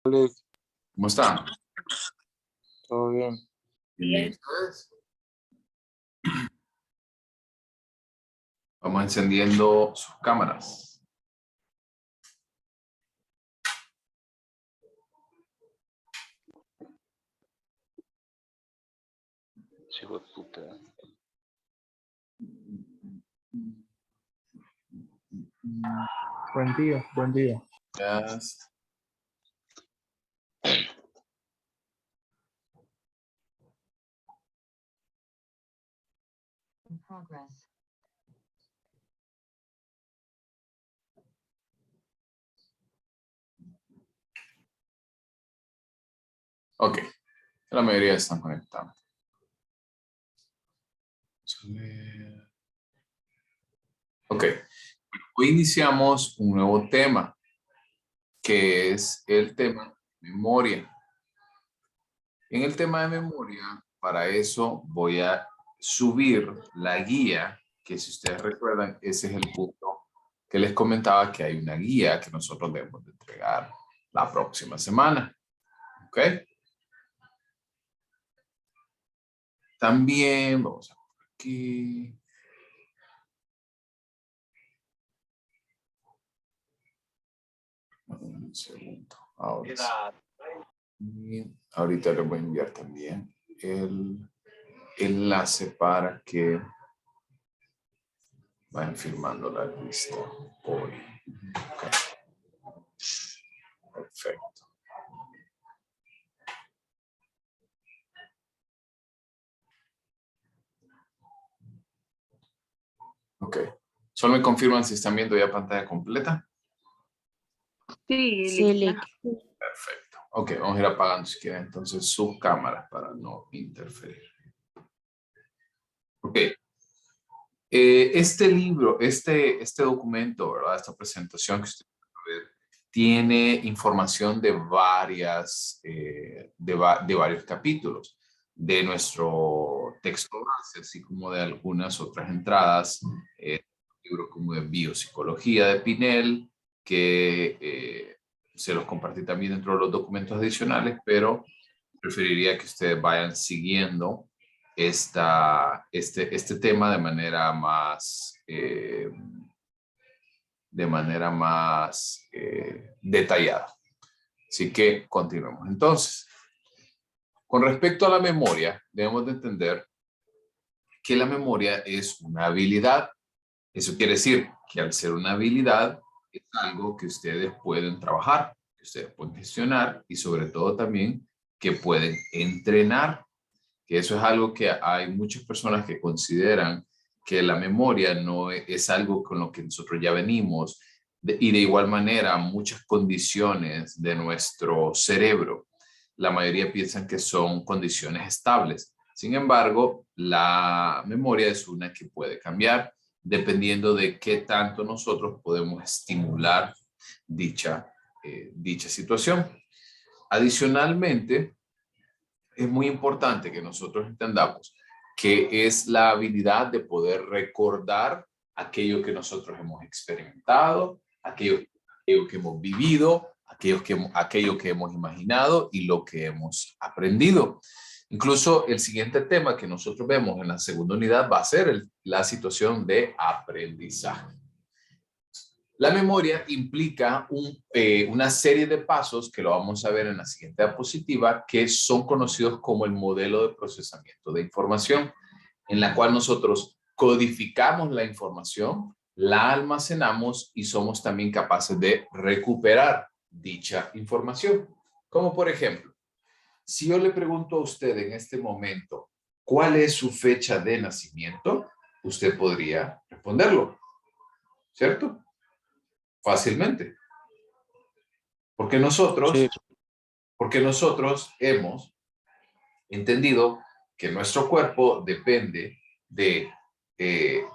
Alex, ¿Cómo están? todo bien. Bien. Vamos encendiendo sus cámaras. Hijo de puta. Buen día, buen día. Yes. In progress. Ok. La mayoría están conectados. Vamos a ver. Ok. Hoy iniciamos un nuevo tema, que es el tema memoria. En el tema de memoria, para eso voy a subir la guía, que si ustedes recuerdan, ese es el punto que les comentaba, que hay una guía que nosotros debemos de entregar la próxima semana. ¿Ok? También, vamos a ver aquí. Un segundo. Ahora sí. Y ahorita les voy a enviar también el enlace para que vayan firmando la lista hoy. Okay. Perfecto. Ok. Solo me confirman si están viendo ya pantalla completa. Sí, Lick. Perfecto. Ok, vamos a ir apagando si quieren entonces sus cámaras para no interferir. Ok. Este libro, este documento, ¿verdad? Esta presentación que usted va a ver, tiene información de de varios capítulos de nuestro texto base, así como de algunas otras entradas, libros como de Biopsicología de Pinel, que se los compartí también dentro de los documentos adicionales, pero preferiría que ustedes vayan siguiendo este tema de manera más detallada. Así que continuemos. Entonces, con respecto a la memoria, debemos de entender que la memoria es una habilidad. Eso quiere decir que al ser una habilidad, es algo que ustedes pueden trabajar, que ustedes pueden gestionar y sobre todo también que pueden entrenar. Que eso es algo que hay muchas personas que consideran que la memoria no es algo con lo que nosotros ya venimos y de igual manera muchas condiciones de nuestro cerebro, la mayoría piensan que son condiciones estables. Sin embargo, la memoria es una que puede cambiar dependiendo de qué tanto nosotros podemos estimular dicha situación. Adicionalmente, es muy importante que nosotros entendamos que es la habilidad de poder recordar aquello que nosotros hemos experimentado, aquello que hemos vivido, aquello que hemos imaginado y lo que hemos aprendido. Incluso el siguiente tema que nosotros vemos en la segunda unidad va a ser la situación de aprendizaje. La memoria implica una serie de pasos que lo vamos a ver en la siguiente diapositiva, que son conocidos como el modelo de procesamiento de información, en la cual nosotros codificamos la información, la almacenamos y somos también capaces de recuperar dicha información. Como por ejemplo, si yo le pregunto a usted en este momento, ¿cuál es su fecha de nacimiento? Usted podría responderlo, ¿cierto? Fácilmente. Porque nosotros hemos entendido que nuestro cuerpo depende de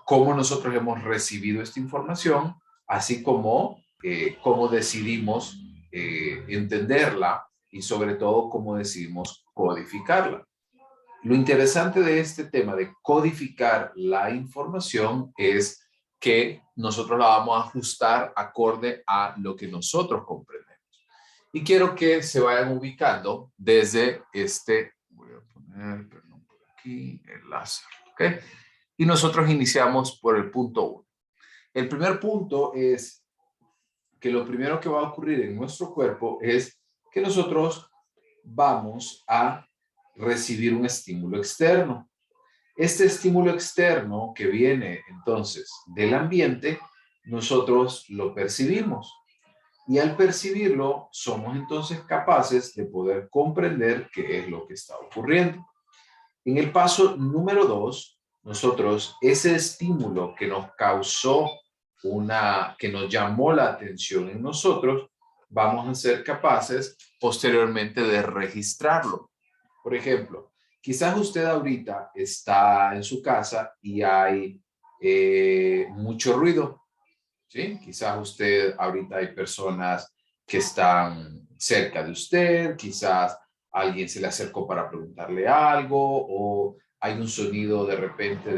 cómo nosotros hemos recibido esta información, así como cómo decidimos entenderla y sobre todo cómo decidimos codificarla. Lo interesante de este tema de codificar la información es que nosotros la vamos a ajustar acorde a lo que nosotros comprendemos. Y quiero que se vayan ubicando desde voy a poner, perdón, por aquí, el láser, ¿ok? Y nosotros iniciamos por el punto 1. El primer punto es que lo primero que va a ocurrir en nuestro cuerpo es que nosotros vamos a recibir un estímulo externo. Este estímulo externo que viene entonces del ambiente, nosotros lo percibimos. Y al percibirlo, somos entonces capaces de poder comprender qué es lo que está ocurriendo. En el paso número 2, nosotros ese estímulo que nos causó que nos llamó la atención en nosotros, vamos a ser capaces posteriormente de registrarlo. Por ejemplo, quizás usted ahorita está en su casa y hay mucho ruido, ¿sí? Quizás usted ahorita hay personas que están cerca de usted, quizás alguien se le acercó para preguntarle algo o hay un sonido de repente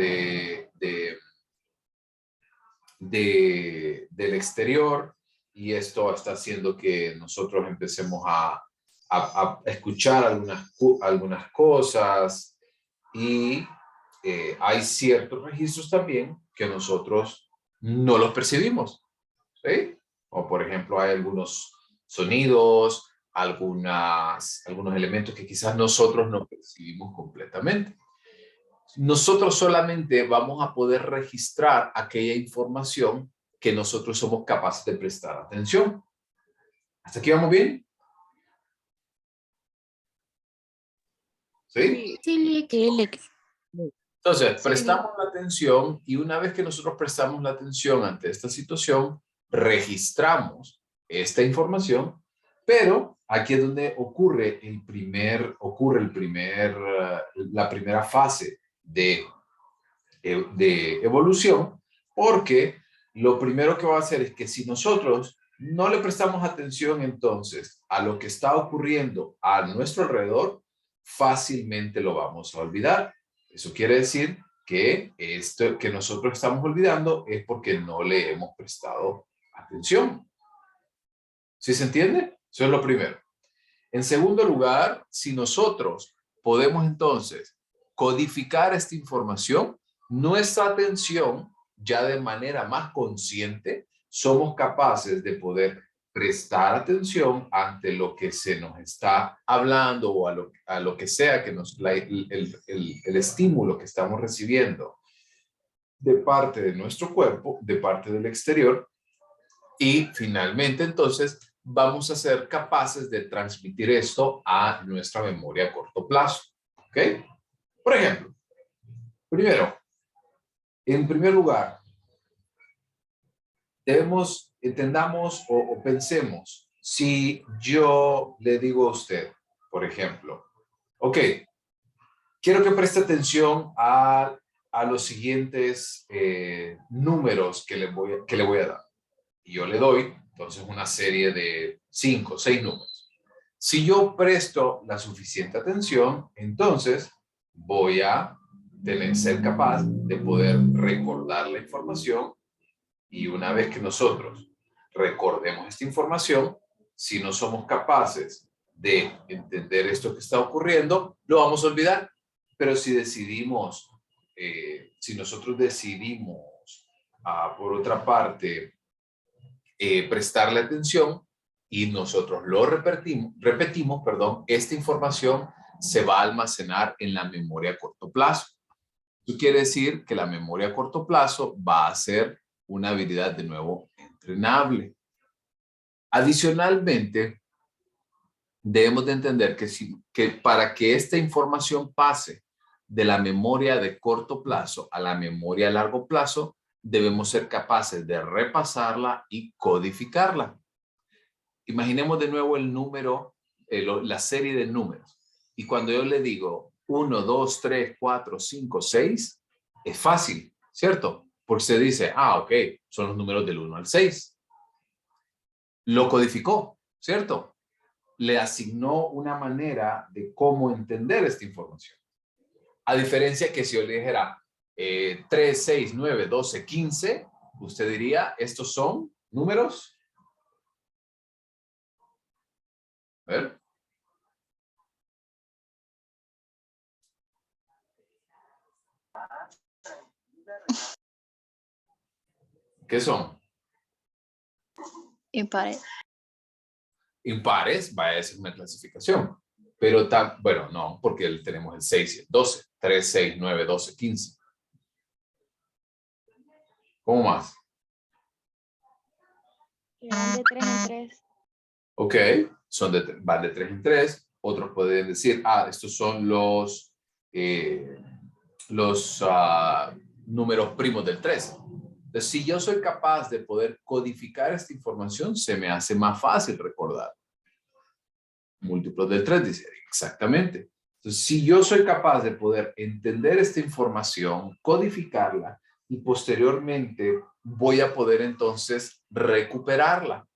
del exterior y esto está haciendo que nosotros empecemos a escuchar algunas cosas y hay ciertos registros también que nosotros no los percibimos, ¿sí? O por ejemplo hay algunos sonidos, algunos elementos que quizás nosotros no percibimos completamente. Nosotros solamente vamos a poder registrar aquella información que nosotros somos capaces de prestar atención. ¿Hasta aquí vamos bien? ¿Sí? Entonces, prestamos la atención y una vez que nosotros prestamos la atención ante esta situación, registramos esta información, pero aquí es donde ocurre la primera fase de evolución, porque lo primero que va a hacer es que si nosotros no le prestamos atención entonces a lo que está ocurriendo a nuestro alrededor, fácilmente lo vamos a olvidar. Eso quiere decir que esto que nosotros estamos olvidando es porque no le hemos prestado atención. ¿Sí se entiende? Eso es lo primero. En segundo lugar, si nosotros podemos entonces codificar esta información, nuestra atención ya de manera más consciente, somos capaces de poder prestar atención ante lo que se nos está hablando o a lo que sea que el estímulo que estamos recibiendo de parte de nuestro cuerpo, de parte del exterior. Y finalmente, entonces, vamos a ser capaces de transmitir esto a nuestra memoria a corto plazo. ¿Ok? Por ejemplo, primero, en primer lugar, entendamos o pensemos, si yo le digo a usted, por ejemplo, ok, quiero que preste atención a los siguientes números que le voy a dar. Y yo le doy, entonces, una serie de 5 o 6 números. Si yo presto la suficiente atención, entonces voy a ser capaz de poder recordar la información y una vez que nosotros recordemos esta información, si no somos capaces de entender esto que está ocurriendo, lo vamos a olvidar. Pero si nosotros decidimos, por otra parte, prestarle atención y nosotros lo repetimos, esta información se va a almacenar en la memoria a corto plazo. Eso quiere decir que la memoria a corto plazo va a ser una habilidad de nuevo entrenable. Adicionalmente, debemos de entender que para que esta información pase de la memoria de corto plazo a la memoria a largo plazo, debemos ser capaces de repasarla y codificarla. Imaginemos de nuevo el número, la serie de números. Y cuando yo le digo 1, 2, 3, 4, 5, 6, es fácil, ¿cierto? Porque se dice, ok, son los números del 1 al 6. Lo codificó, ¿cierto? Le asignó una manera de cómo entender esta información. A diferencia que si yo le dijera 3, 6, 9, 12, 15, usted diría, estos son números A ver. ¿Qué son? Impares. Impares, vaya, esa es una clasificación. Pero, bueno, no, porque tenemos el 6 y el 12. 3, 6, 9, 12, 15. ¿Cómo más? Van de 3 en 3. Ok, van de 3 en 3. Otros pueden decir, estos son los números primos del 3. Entonces, si yo soy capaz de poder codificar esta información, se me hace más fácil recordar. Múltiplos del 3, dice, exactamente. Entonces, si yo soy capaz de poder entender esta información, codificarla, y posteriormente voy a poder entonces recuperarla.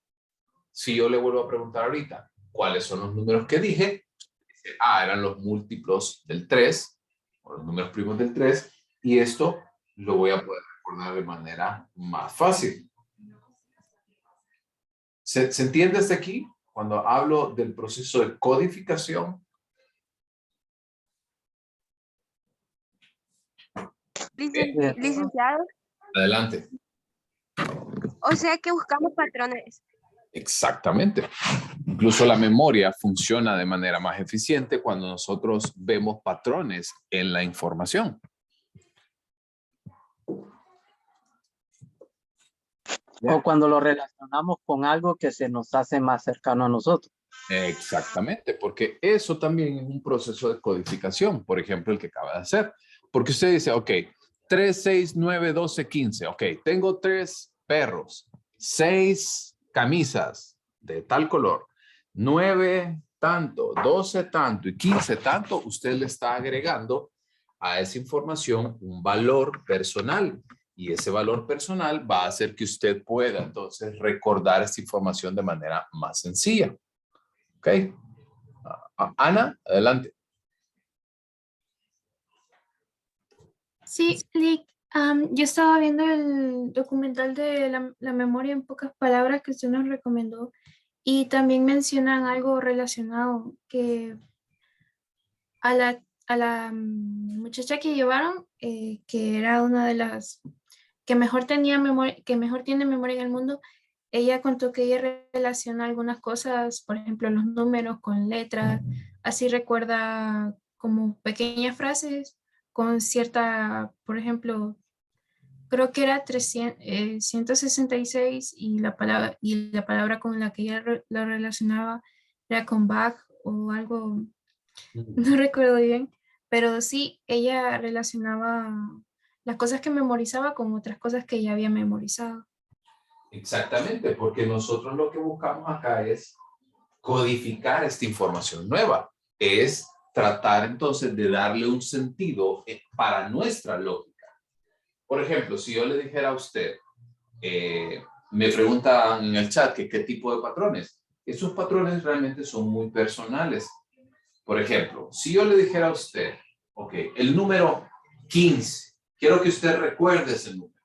Si yo le vuelvo a preguntar ahorita, ¿cuáles son los números que dije? Dice, eran los múltiplos del 3, o los números primos del 3, y esto lo voy a poder recordar de manera más fácil. ¿Se entiende hasta aquí? Cuando hablo del proceso de codificación. Licenciado, Adelante. o sea que buscamos patrones. Exactamente. Incluso la memoria funciona de manera más eficiente cuando nosotros vemos patrones en la información. O cuando lo relacionamos con algo que se nos hace más cercano a nosotros. Exactamente, porque eso también es un proceso de codificación, por ejemplo, el que acaba de hacer. Porque usted dice, ok, 3, 6, 9, 12, 15. Ok, tengo 3 perros, 6 camisas de tal color, 9 tanto, 12 tanto y 15 tanto. Usted le está agregando a esa información un valor personal. Y ese valor personal va a hacer que usted pueda entonces recordar esta información de manera más sencilla. ¿Ok? Ana, adelante. Sí, Lick, yo estaba viendo el documental de la memoria en pocas palabras que usted nos recomendó y también mencionan algo relacionado que a la muchacha que llevaron, que era una de las que mejor tenía memoria, que mejor tiene memoria en el mundo, ella contó que ella relaciona algunas cosas, por ejemplo, los números con letras, así recuerda como pequeñas frases con cierta, por ejemplo, creo que era 166 y la palabra con la que ella lo relacionaba era con bag o algo, no recuerdo bien, pero sí, ella relacionaba las cosas que memorizaba con otras cosas que ella había memorizado. Exactamente, porque nosotros lo que buscamos acá es codificar esta información nueva. Es tratar entonces de darle un sentido para nuestra lógica. Por ejemplo, si yo le dijera a usted, me preguntan en el chat que qué tipo de patrones. Esos patrones realmente son muy personales. Por ejemplo, si yo le dijera a usted, ok, el número 15, quiero que usted recuerde ese número.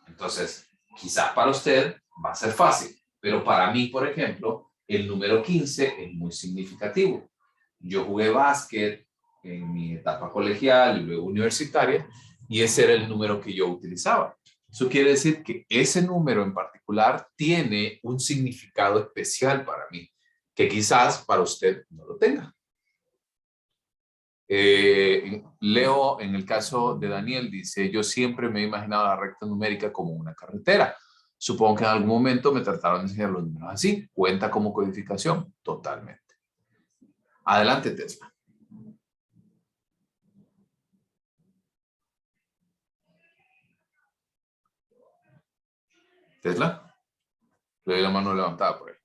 Entonces, quizás para usted va a ser fácil, pero para mí, por ejemplo, el número 15 es muy significativo. Yo jugué básquet en mi etapa colegial y luego universitaria, y ese era el número que yo utilizaba. Eso quiere decir que ese número en particular tiene un significado especial para mí, que quizás para usted no lo tenga. Leo, en el caso de Daniel, dice, yo siempre me he imaginado la recta numérica como una carretera. Supongo que en algún momento me trataron de enseñar los números así. ¿Cuenta como codificación? Totalmente. Adelante, Tesla. Tesla. Le doy la mano levantada por ahí.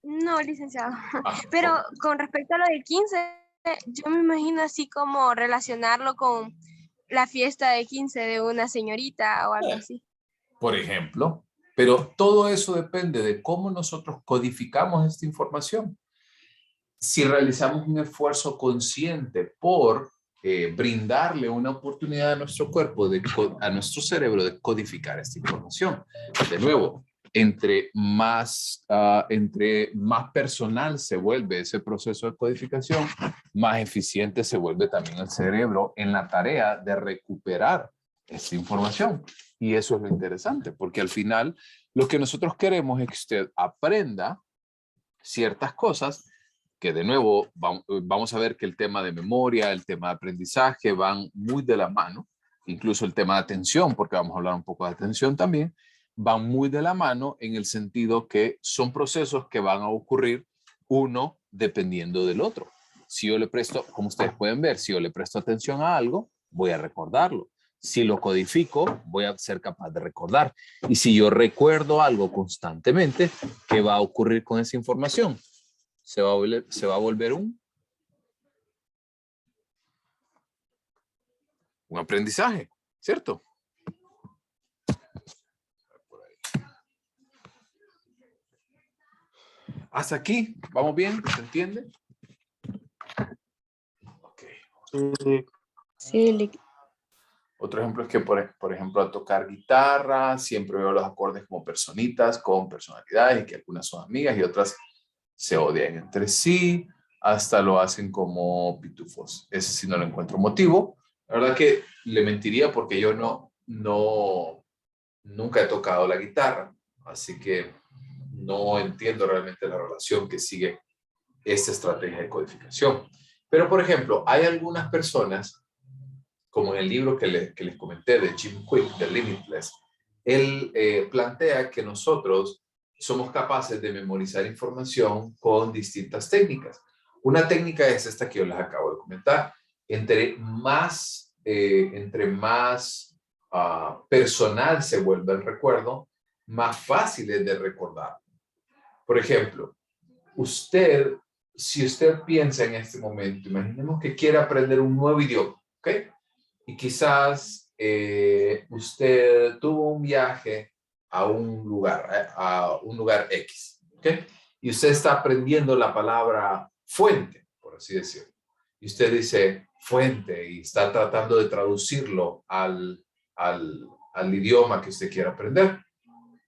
No, licenciado. Ah, Pero ok. con respecto a lo de 15, yo me imagino así como relacionarlo con la fiesta de 15 de una señorita o algo así. Por ejemplo, pero todo eso depende de cómo nosotros codificamos esta información. Si realizamos un esfuerzo consciente por brindarle una oportunidad a nuestro cuerpo, a nuestro cerebro de codificar esta información. De nuevo, entre más personal se vuelve ese proceso de codificación, más eficiente se vuelve también el cerebro en la tarea de recuperar esa información. Y eso es lo interesante, porque al final lo que nosotros queremos es que usted aprenda ciertas cosas que, de nuevo, vamos a ver que el tema de memoria, el tema de aprendizaje van muy de la mano, incluso el tema de atención, porque vamos a hablar un poco de atención también, van muy de la mano en el sentido que son procesos que van a ocurrir uno dependiendo del otro. Si yo le presto, como ustedes pueden ver, si yo le presto atención a algo, voy a recordarlo. Si lo codifico, voy a ser capaz de recordar. Y si yo recuerdo algo constantemente, ¿qué va a ocurrir con esa información? Se va a volver un aprendizaje, ¿cierto? Hasta aquí, ¿vamos bien? ¿Se entiende? Ok. Sí, Otro ejemplo es que, por ejemplo, al tocar guitarra, siempre veo los acordes como personitas con personalidades, y que algunas son amigas y otras se odian entre sí, hasta lo hacen como pitufos. Ese sí no lo encuentro motivo. La verdad que le mentiría porque yo nunca he tocado la guitarra, así que no entiendo realmente la relación que sigue esta estrategia de codificación. Pero, por ejemplo, hay algunas personas, como en el libro que les comenté de Jim Quick, de Limitless, él plantea que nosotros somos capaces de memorizar información con distintas técnicas. Una técnica es esta que yo les acabo de comentar. Entre más personal se vuelve el recuerdo, más fácil es de recordar. Por ejemplo, si usted piensa en este momento, imaginemos que quiere aprender un nuevo idioma, ¿ok? Y quizás usted tuvo un viaje a un lugar X, ¿ok? Y usted está aprendiendo la palabra fuente, por así decirlo. Y usted dice fuente y está tratando de traducirlo al idioma que usted quiere aprender.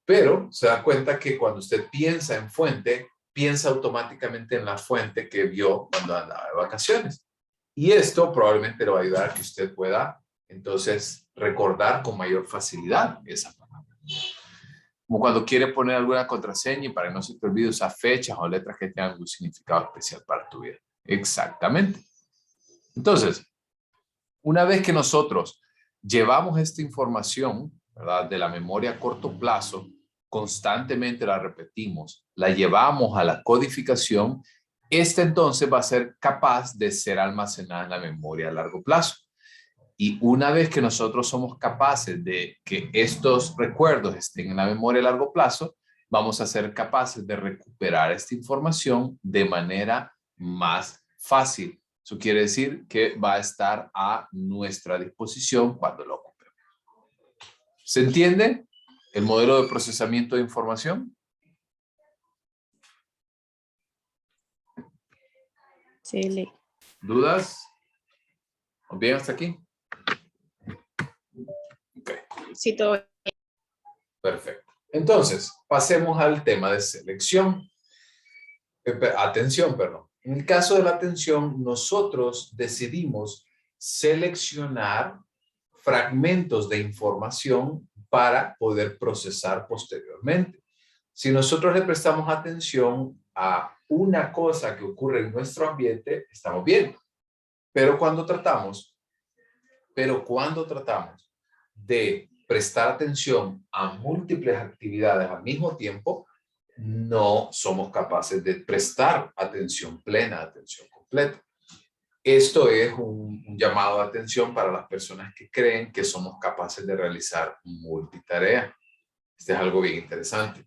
Pero se da cuenta que cuando usted piensa en fuente, piensa automáticamente en la fuente que vio cuando andaba de vacaciones. Y esto probablemente le va a ayudar a que usted pueda entonces recordar con mayor facilidad esa palabra. Como cuando quiere poner alguna contraseña y para que no se te olvide usar fechas o letras que tengan un significado especial para tu vida. Exactamente. Entonces, una vez que nosotros llevamos esta información, ¿verdad?, de la memoria a corto plazo, constantemente la repetimos, la llevamos a la codificación, esta entonces va a ser capaz de ser almacenada en la memoria a largo plazo. Y una vez que nosotros somos capaces de que estos recuerdos estén en la memoria a largo plazo, vamos a ser capaces de recuperar esta información de manera más fácil. Eso quiere decir que va a estar a nuestra disposición cuando lo ocupemos. ¿Se entiende el modelo de procesamiento de información? sí. ¿Dudas? ¿Bien hasta aquí? Ok. Sí, todo. Perfecto. Entonces, pasemos al tema de selección. Atención, perdón. En el caso de la atención, nosotros decidimos seleccionar fragmentos de información para poder procesar posteriormente. Si nosotros le prestamos atención a una cosa que ocurre en nuestro ambiente, estamos bien. Pero cuando tratamos de prestar atención a múltiples actividades al mismo tiempo, no somos capaces de prestar atención plena, atención completa. Esto es un llamado de atención para las personas que creen que somos capaces de realizar multitarea. Este es algo bien interesante.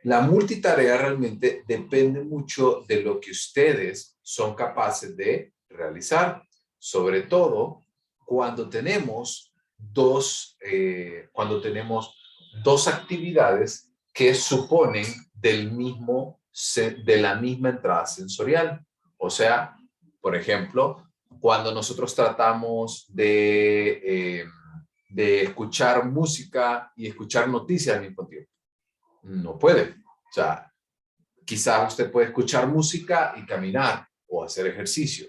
La multitarea realmente depende mucho de lo que ustedes son capaces de realizar, sobre todo cuando tenemos dos actividades que suponen de la misma entrada sensorial. O sea, por ejemplo, cuando nosotros tratamos de de escuchar música y escuchar noticias al mismo tiempo? No puede. O sea, quizás usted puede escuchar música y caminar o hacer ejercicio,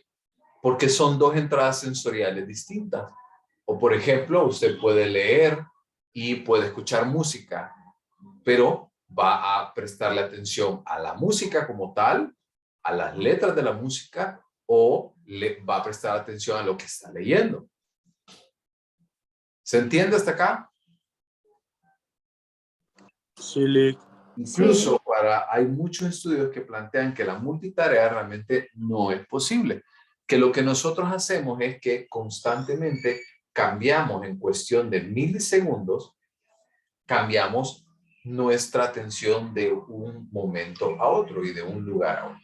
porque son dos entradas sensoriales distintas. O por ejemplo, usted puede leer y puede escuchar música, pero va a prestarle atención a la música como tal, a las letras de la música, o le va a prestar atención a lo que está leyendo. ¿Se entiende hasta acá? Sí, Lick. Incluso hay muchos estudios que plantean que la multitarea realmente no es posible. Que lo que nosotros hacemos es que constantemente cambiamos en cuestión de milisegundos, cambiamos nuestra atención de un momento a otro y de un lugar a otro.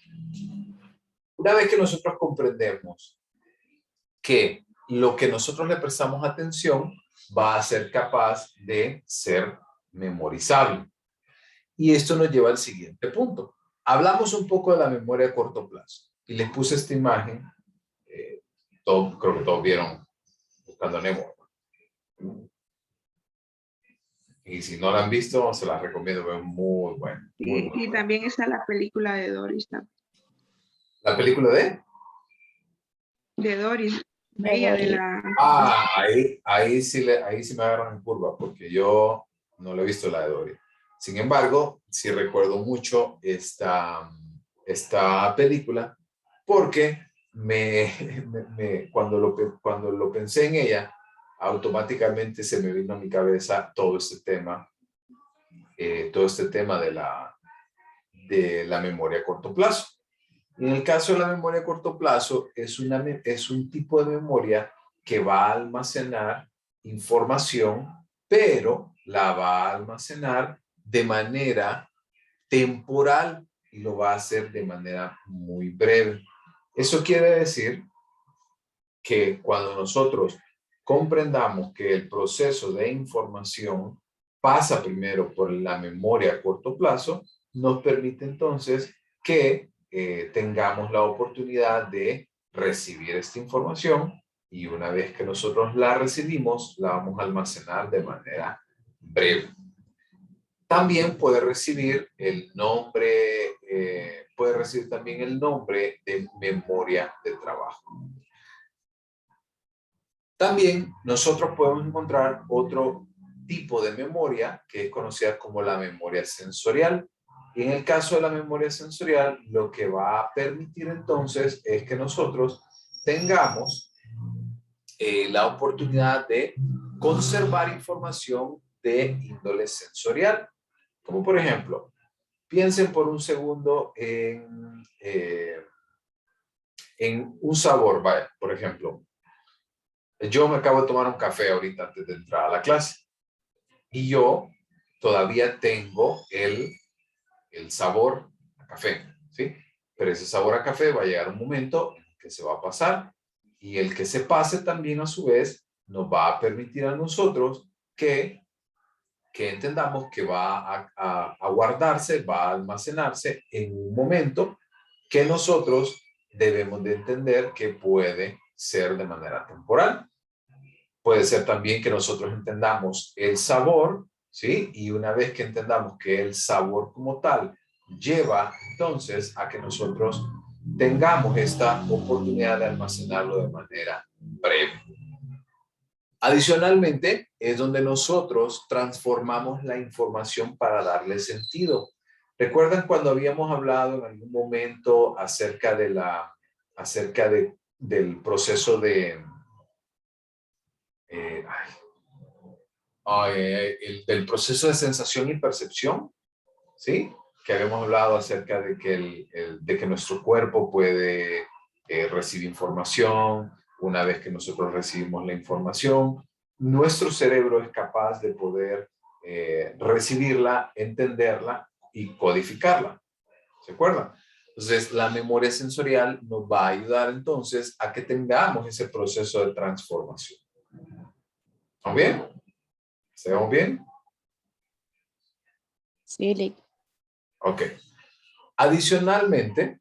Una vez que nosotros comprendemos que lo que nosotros le prestamos atención va a ser capaz de ser memorizable. Y esto nos lleva al siguiente punto. Hablamos un poco de la memoria a corto plazo y les puse esta imagen. Creo que todos vieron Buscando a Nemo. Y si no la han visto, se las recomiendo. Es muy buena. Sí, y también está la película de Doris también. ¿La película de? De Doris. Ella de la... Ahí sí me agarran en curva porque yo no le he visto la de Dory. Sin embargo, sí recuerdo mucho esta película porque cuando lo pensé en ella, automáticamente se me vino a mi cabeza todo este tema de la memoria a corto plazo. En el caso de la memoria a corto plazo, es un tipo de memoria que va a almacenar información, pero la va a almacenar de manera temporal y lo va a hacer de manera muy breve. Eso quiere decir que cuando nosotros comprendamos que el proceso de información pasa primero por la memoria a corto plazo, nos permite entonces que tengamos la oportunidad de recibir esta información y una vez que nosotros la recibimos, la vamos a almacenar de manera breve. También puede recibir también el nombre de memoria de trabajo. También nosotros podemos encontrar otro tipo de memoria que es conocida como la memoria sensorial. Y en el caso de la memoria sensorial, lo que va a permitir entonces es que nosotros tengamos la oportunidad de conservar información de índole sensorial. Como por ejemplo, piensen por un segundo en un sabor. Vaya, por ejemplo, yo me acabo de tomar un café ahorita antes de entrar a la clase y yo todavía tengo el sabor a café, ¿sí? Pero ese sabor a café va a llegar un momento en que se va a pasar y el que se pase también a su vez nos va a permitir a nosotros que entendamos que va a guardarse, va a almacenarse en un momento que nosotros debemos de entender que puede ser de manera temporal. Puede ser también que nosotros entendamos el sabor, ¿sí? Y una vez que entendamos que el sabor como tal lleva entonces a que nosotros tengamos esta oportunidad de almacenarlo de manera breve. Adicionalmente, es donde nosotros transformamos la información para darle sentido. ¿Recuerdan cuando habíamos hablado en algún momento acerca del proceso del proceso de sensación y percepción? ¿Sí? Que habíamos hablado acerca de que nuestro cuerpo puede recibir información. Una vez que nosotros recibimos la información, nuestro cerebro es capaz de poder recibirla, entenderla y codificarla. ¿Se acuerdan? Entonces, la memoria sensorial nos va a ayudar entonces a que tengamos ese proceso de transformación. ¿Estamos bien? ¿Estamos bien? Sí, Lick. Ok. Adicionalmente,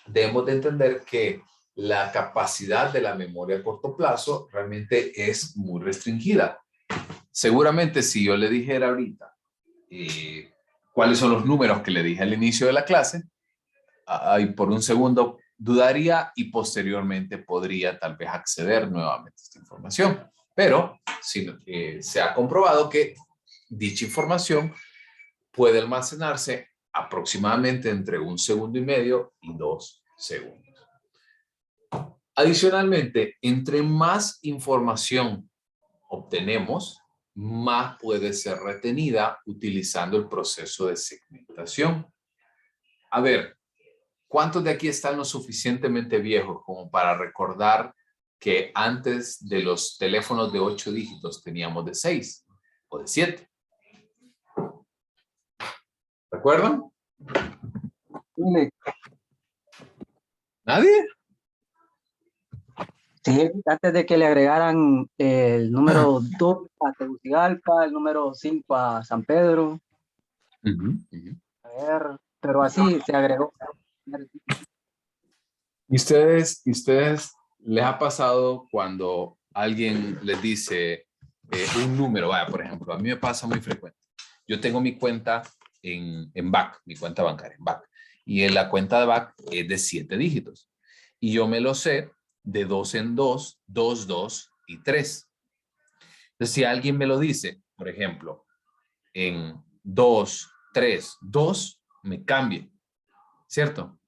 debemos de entender que la capacidad de la memoria a corto plazo realmente es muy restringida. Seguramente si yo le dijera ahorita cuáles son los números que le dije al inicio de la clase, ahí por un segundo dudaría y posteriormente podría tal vez acceder nuevamente a esta información. Pero se ha comprobado que dicha información puede almacenarse aproximadamente entre 1,5 segundos y 2 segundos. Adicionalmente, entre más información obtenemos, más puede ser retenida utilizando el proceso de segmentación. A ver, ¿cuántos de aquí están lo suficientemente viejos como para recordar que antes de los teléfonos de 8 dígitos teníamos de 6 o de 7? ¿Recuerdan? ¿Nadie? Sí, antes de que le agregaran el número 2 a Tegucigalpa, el número 5 a San Pedro. A ver, pero así se agregó. ¿Y ustedes les ha pasado cuando alguien les dice un número? Vaya, por ejemplo, a mí me pasa muy frecuente. Yo tengo mi cuenta en BAC, mi cuenta bancaria en BAC. Y en la cuenta de BAC es de 7 dígitos. Y yo me lo sé de 2 en 2, 2, 2 y 3. Entonces, si alguien me lo dice, por ejemplo, en 2, 3, 2, me cambia, ¿cierto?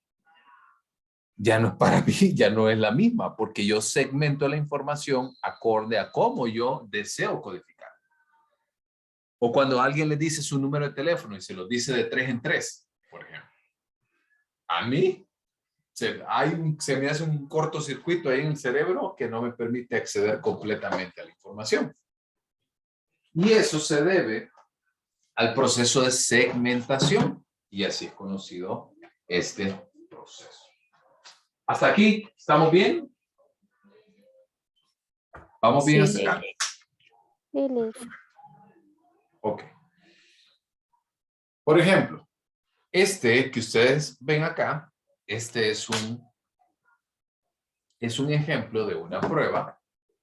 Ya no es para mí, ya no es la misma, porque yo segmento la información acorde a cómo yo deseo codificar. O cuando alguien le dice su número de teléfono y se lo dice de 3 en 3, por ejemplo. A mí se me hace un cortocircuito ahí en el cerebro que no me permite acceder completamente a la información. Y eso se debe al proceso de segmentación. Y así es conocido este proceso. ¿Hasta aquí? ¿Estamos bien? ¿Vamos bien hasta acá? Sí, listo. Ok. Por ejemplo, este que ustedes ven acá, este es un ejemplo de una prueba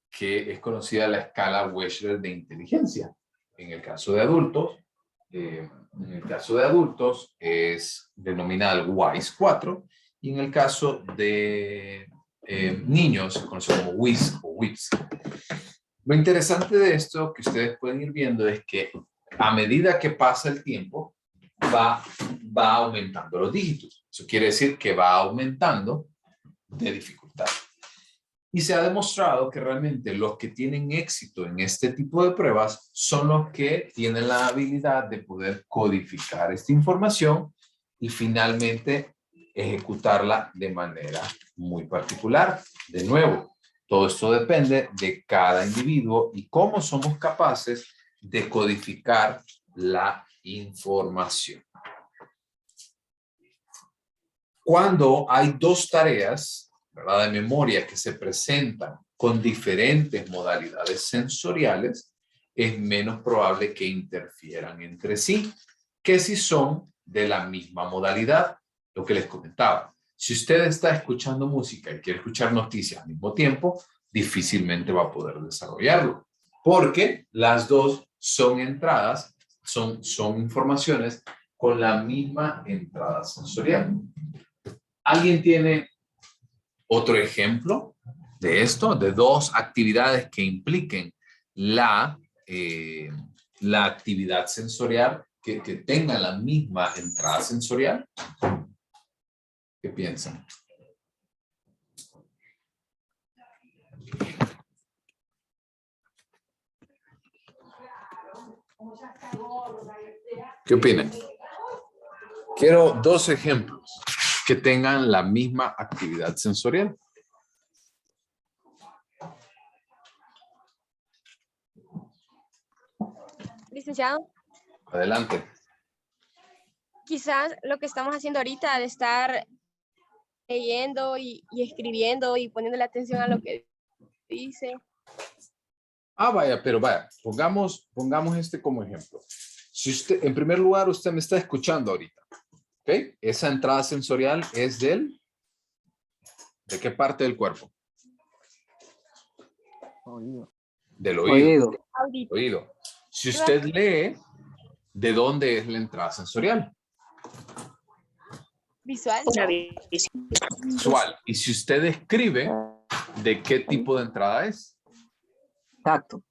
que es conocida la escala Wechsler de inteligencia. En el caso de adultos, es denominada el WISE 4 y en el caso de niños se conoce como WIS o WIPS. Lo interesante de esto que ustedes pueden ir viendo es que a medida que pasa el tiempo va aumentando los dígitos. Eso quiere decir que va aumentando de dificultad. Y se ha demostrado que realmente los que tienen éxito en este tipo de pruebas son los que tienen la habilidad de poder codificar esta información y finalmente ejecutarla de manera muy particular. De nuevo, todo esto depende de cada individuo y cómo somos capaces de codificar la información. Cuando hay dos tareas, ¿verdad?, de memoria que se presentan con diferentes modalidades sensoriales, es menos probable que interfieran entre sí que si son de la misma modalidad. Lo que les comentaba, si usted está escuchando música y quiere escuchar noticias al mismo tiempo, difícilmente va a poder desarrollarlo, porque las dos son entradas, son informaciones con la misma entrada sensorial. ¿Alguien tiene otro ejemplo de esto, de dos actividades que impliquen la actividad sensorial, que tengan la misma entrada sensorial? ¿Qué piensan? ¿Qué opinan? Quiero dos ejemplos que tengan la misma actividad sensorial. Licenciado, Adelante. quizás lo que estamos haciendo ahorita de estar leyendo y escribiendo y poniéndole atención a lo que dice. Ah, vaya, pero vaya, pongamos este como ejemplo. Si usted, en primer lugar, usted me está escuchando ahorita, ¿ok? Esa entrada sensorial es ¿de qué parte del cuerpo? Oído. Del oído. Auditivo. Oído. Si usted lee, ¿de dónde es la entrada sensorial? Visual. Visual. Y si usted escribe, ¿de qué tipo de entrada es? Tacto.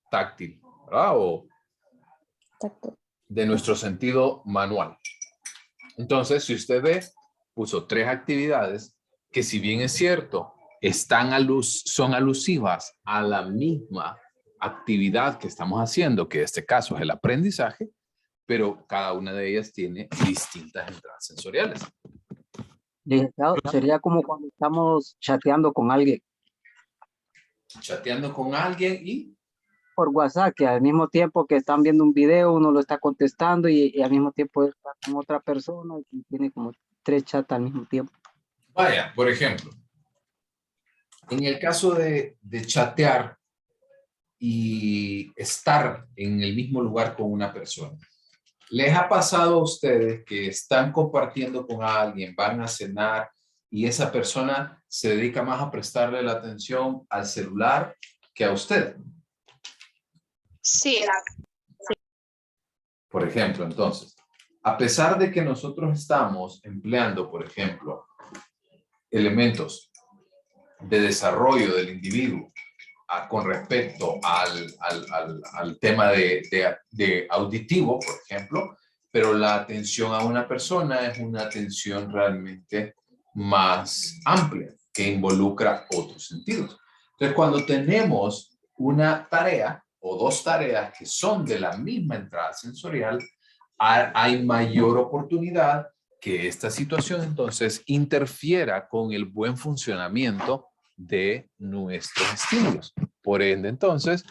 Táctil, ¿verdad? O Tacto. de nuestro sentido manual. Entonces, si usted ve, puso 3 actividades que, si bien es cierto, son alusivas a la misma actividad que estamos haciendo, que en este caso es el aprendizaje, pero cada una de ellas tiene distintas entradas sensoriales. Licenciado, sería como cuando estamos chateando con alguien Chateando con alguien y por WhatsApp, que al mismo tiempo que están viendo un video, uno lo está contestando y al mismo tiempo está con otra persona y tiene como 3 chats al mismo tiempo. vaya, por ejemplo, en el caso de chatear y estar en el mismo lugar con una persona, ¿les ha pasado a ustedes que están compartiendo con alguien, van a cenar y esa persona se dedica más a prestarle la atención al celular que a usted? Sí. Por ejemplo, entonces, a pesar de que nosotros estamos empleando, por ejemplo, elementos de desarrollo del individuo con respecto al tema de auditivo, por ejemplo, pero la atención a una persona es una atención realmente más amplia que involucra otros sentidos. Entonces, cuando tenemos una tarea o 2 tareas que son de la misma entrada sensorial, hay mayor oportunidad que esta situación entonces interfiera con el buen funcionamiento de nuestros estímulos. Por ende, entonces,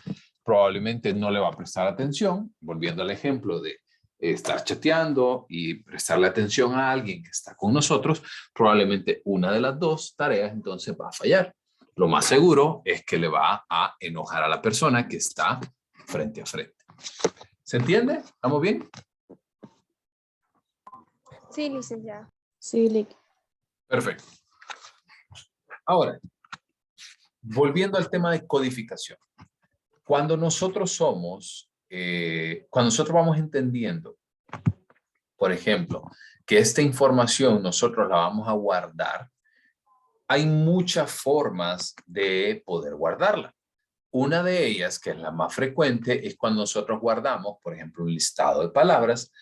probablemente no le va a prestar atención, volviendo al ejemplo de estar chateando y prestarle atención a alguien que está con nosotros, probablemente una de las 2 tareas entonces va a fallar. Lo más seguro es que le va a enojar a la persona que está frente a frente. ¿Se entiende? ¿Estamos bien? Sí, licenciado. Sí, Perfecto. Ahora, volviendo al tema de codificación. Cuando nosotros cuando nosotros vamos entendiendo, por ejemplo, que esta información nosotros la vamos a guardar, hay muchas formas de poder guardarla. Una de ellas, que es la más frecuente, es cuando nosotros guardamos, por ejemplo, un listado de palabras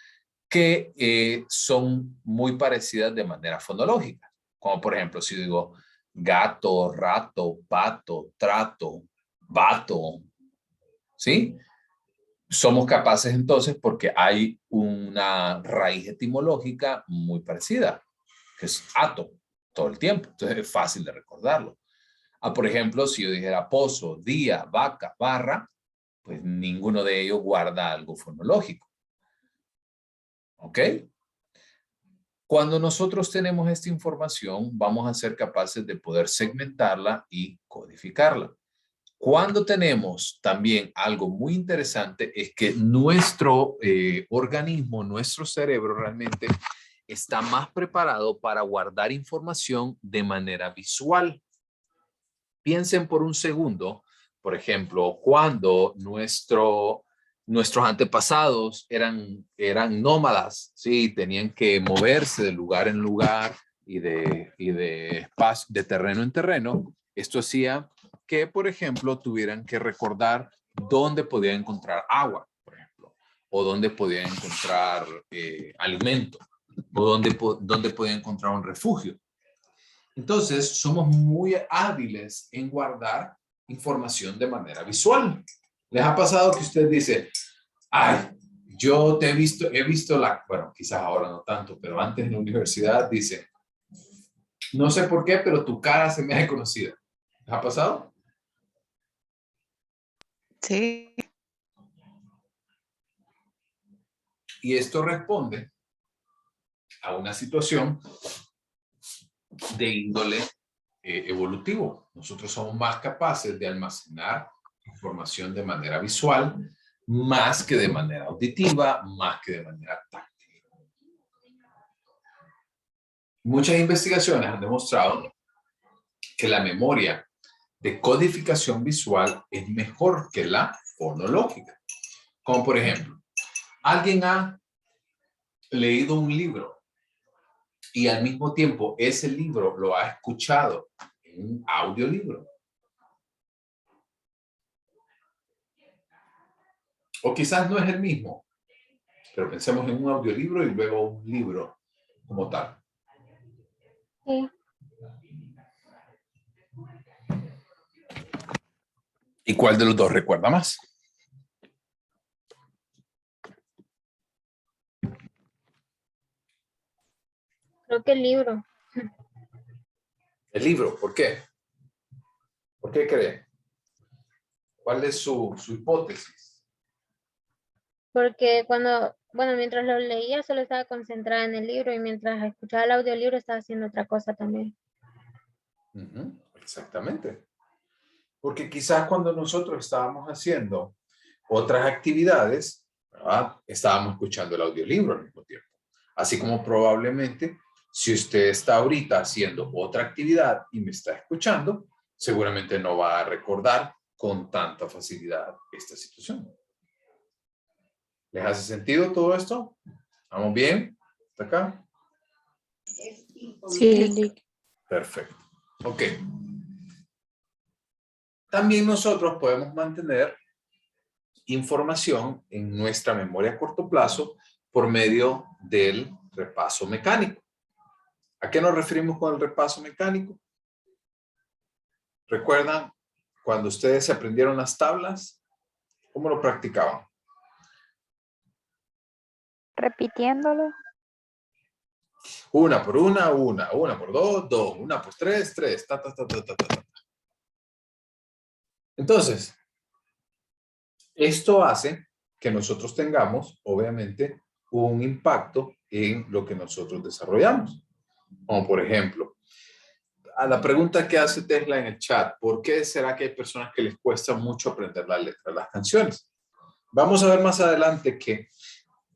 que son muy parecidas de manera fonológica. Como por ejemplo, si digo gato, rato, pato, trato, vato, ¿sí? Somos capaces entonces, porque hay una raíz etimológica muy parecida, que es ato, todo el tiempo. Entonces es fácil de recordarlo. Por ejemplo, si yo dijera pozo, día, vaca, barra, pues ninguno de ellos guarda algo fonológico. ¿Ok? Cuando nosotros tenemos esta información, vamos a ser capaces de poder segmentarla y codificarla. Cuando tenemos también algo muy interesante, es que nuestro organismo, nuestro cerebro realmente está más preparado para guardar información de manera visual. Piensen por un segundo, por ejemplo, cuando nuestros antepasados eran nómadas, ¿sí? Tenían que moverse de lugar en lugar y de espacio, de terreno en terreno. Esto hacía que, por ejemplo, tuvieran que recordar dónde podían encontrar agua, por ejemplo, o dónde podían encontrar alimento, o dónde podían encontrar un refugio. Entonces, somos muy hábiles en guardar información de manera visual. ¿Les ha pasado que usted dice, ay, yo te he visto bueno, quizás ahora no tanto, pero antes en la universidad dice, no sé por qué, pero tu cara se me hace conocida? ¿Les ha pasado? Sí. Y esto responde a una situación de índole evolutivo. Nosotros somos más capaces de almacenar información de manera visual, más que de manera auditiva, más que de manera táctil. Muchas investigaciones han demostrado que la memoria de codificación visual es mejor que la fonológica. Como por ejemplo, alguien ha leído un libro y al mismo tiempo ese libro lo ha escuchado en un audiolibro. O quizás no es el mismo, pero pensemos en un audiolibro y luego un libro como tal. Sí. ¿Y cuál de los dos recuerda más? Creo que el libro. El libro, ¿por qué? ¿Por qué cree? ¿Cuál es su hipótesis? Porque mientras lo leía solo estaba concentrada en el libro y mientras escuchaba el audiolibro estaba haciendo otra cosa también. Exactamente. Porque quizás cuando nosotros estábamos haciendo otras actividades, ¿verdad? Estábamos escuchando el audiolibro al mismo tiempo. Así como probablemente si usted está ahorita haciendo otra actividad y me está escuchando, seguramente no va a recordar con tanta facilidad esta situación. ¿Les hace sentido todo esto? ¿Estamos bien? ¿Hasta acá? Sí. Perfecto. Ok. También nosotros podemos mantener información en nuestra memoria a corto plazo por medio del repaso mecánico. ¿A qué nos referimos con el repaso mecánico? ¿Recuerdan cuando ustedes se aprendieron las tablas? ¿Cómo lo practicaban? Repitiéndolo. Una por una por dos, una por tres, ta. Entonces, esto hace que nosotros tengamos, obviamente, un impacto en lo que nosotros desarrollamos. Como por ejemplo, a la pregunta que hace Tesla en el chat, ¿por qué será que hay personas que les cuesta mucho aprender la letra de las canciones? Vamos a ver más adelante que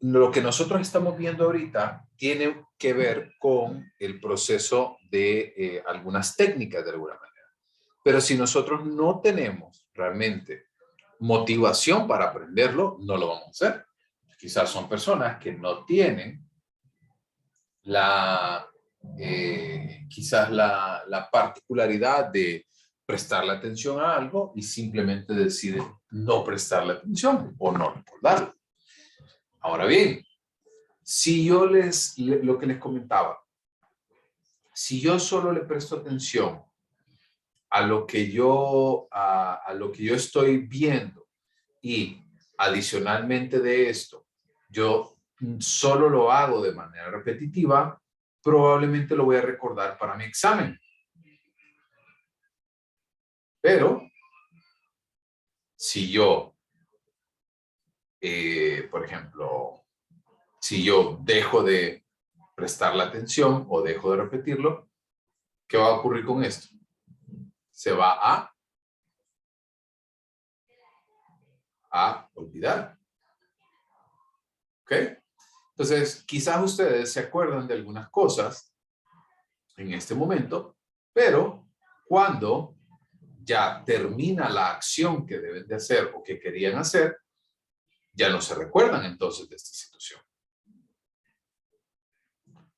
lo que nosotros estamos viendo ahorita tiene que ver con el proceso de algunas técnicas de alguna manera. Pero si nosotros no tenemos realmente motivación para aprenderlo, no lo vamos a hacer. Quizás son personas que no tienen quizás la particularidad de prestarle atención a algo y simplemente deciden no prestarle atención o no recordarlo. Ahora bien, si yo lo que les comentaba, si yo solo le presto atención a lo que yo estoy viendo y adicionalmente de esto, yo solo lo hago de manera repetitiva, probablemente lo voy a recordar para mi examen. Pero si yo, por ejemplo, si yo dejo de prestarle atención o dejo de repetirlo, ¿qué va a ocurrir con esto? Se va a olvidar. ¿Ok? Entonces, quizás ustedes se acuerdan de algunas cosas en este momento, pero cuando ya termina la acción que deben de hacer o que querían hacer, ya no se recuerdan entonces de esta situación.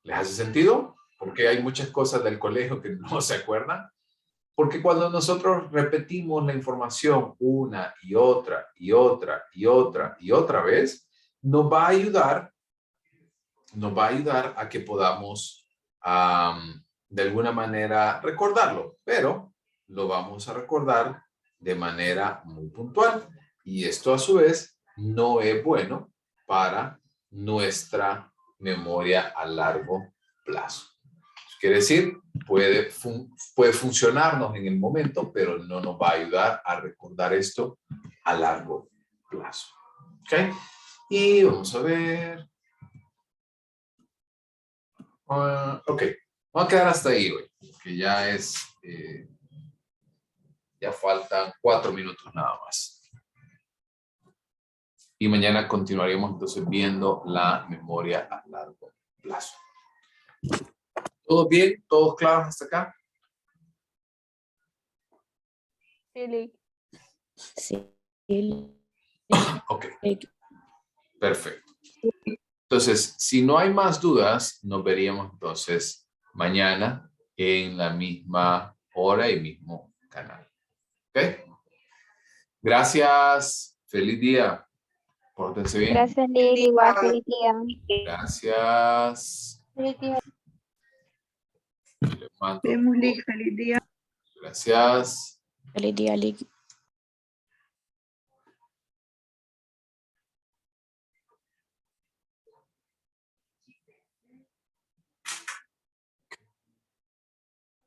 ¿Les hace sentido? Porque hay muchas cosas del colegio que no se acuerdan. Porque cuando nosotros repetimos la información una y otra y otra y otra y otra vez, nos va a ayudar a que podamos de alguna manera recordarlo, pero lo vamos a recordar de manera muy puntual. Y esto a su vez no es bueno para nuestra memoria a largo plazo. Quiere decir, puede funcionarnos en el momento, pero no nos va a ayudar a recordar esto a largo plazo. ¿Ok? Y vamos a ver. Ok, vamos a quedar hasta ahí hoy, porque ya es, ya faltan 4 minutos nada más. Y mañana continuaremos entonces viendo la memoria a largo plazo. ¿Todo bien? ¿Todos claros hasta acá? Sí. Ok, perfecto. Entonces, si no hay más dudas, nos veríamos entonces mañana en la misma hora y mismo canal. ¿Ok? Gracias. Feliz día. Pórtense bien. Gracias, Lili. Igual, feliz día. Gracias. Les mando- Vemos, Lick, feliz día. Gracias. Feliz día, Lick.